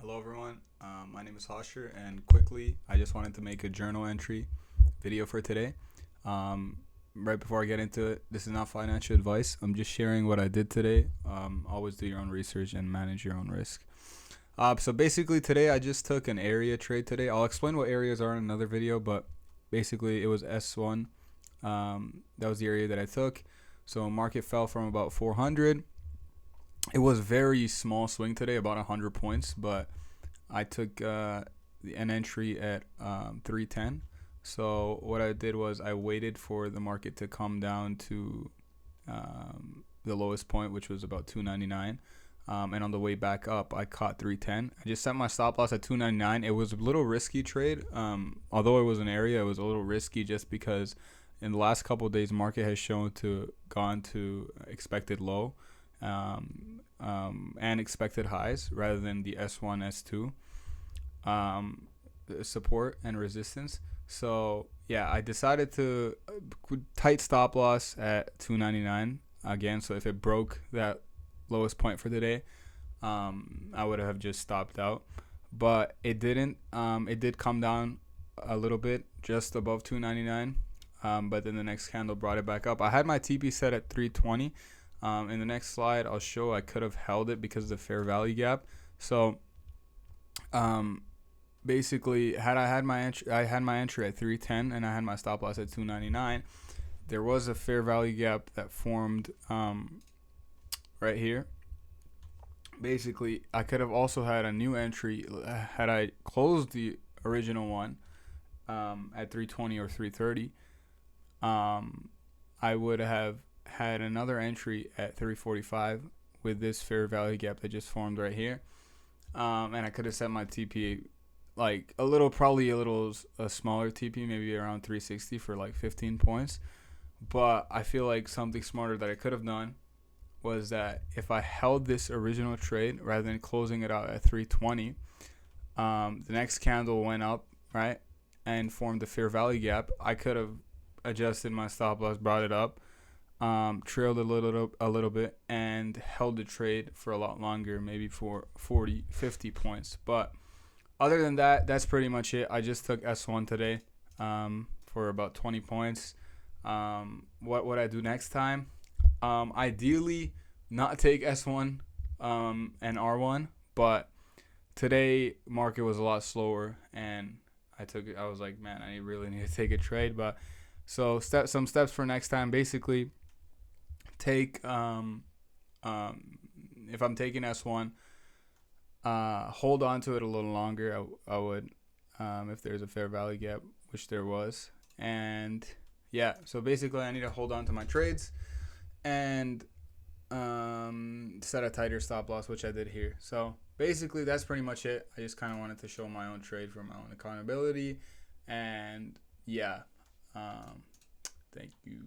Hello everyone, my name is Hosher, and quickly I just wanted to make a journal entry video for today. Right before I get into it, this is not financial advice. I'm just sharing what I did today. Always do your own research and manage your own risk. So basically today I just took an area trade today. I'll explain what areas are in another video, but basically it was S1. That was the area that I took. So market fell from about 400. It was very small swing today, about 100 points, but I took an entry at 310. So what I did was I waited for the market to come down to the lowest point, which was about 299. And on the way back up, I caught 310. I just set my stop loss at 299. It was a little risky trade. Although it was an area, it was a little risky just because in the last couple of days, market has shown to gone to expected low. And expected highs rather than the S1, S2 support and resistance. So yeah, I decided to tight stop loss at 299 again. So if it broke that lowest point for the day, I would have just stopped out, but it didn't. It did come down a little bit, just above 299. But then the next candle brought it back up. I had my TP set at 320. In the next slide, I'll show I could have held it because of the fair value gap. So, basically, had I had my entry, I had my entry at 310 and I had my stop loss at 299. There was a fair value gap that formed right here. Basically, I could have also had a new entry had I closed the original one at 320 or 330. I would have had another entry at 345 with this fair value gap that just formed right here, and I could have set my TP like probably a smaller TP, maybe around 360 for like 15 points. But I feel like something smarter that I could have done was that if I held this original trade rather than closing it out at 320, the next candle went up, right, and formed the fair value gap. I could have adjusted my stop loss, brought it up, trailed a little bit, and held the trade for a lot longer, maybe for 40, 50 points. But other than that, that's pretty much it. I just took S1 today for about 20 points. What would I do next time? Ideally, not take S1 and R1, but today market was a lot slower, and I was like, man, I really need to take a trade. But so some steps for next time. Basically, take if I'm taking S1, hold on to it a little longer. I would if there's a fair value gap, which there was. And yeah, so basically I need to hold on to my trades and set a tighter stop loss, which I did here. So basically that's pretty much it. I just kind of wanted to show my own trade for my own accountability. And yeah, thank you.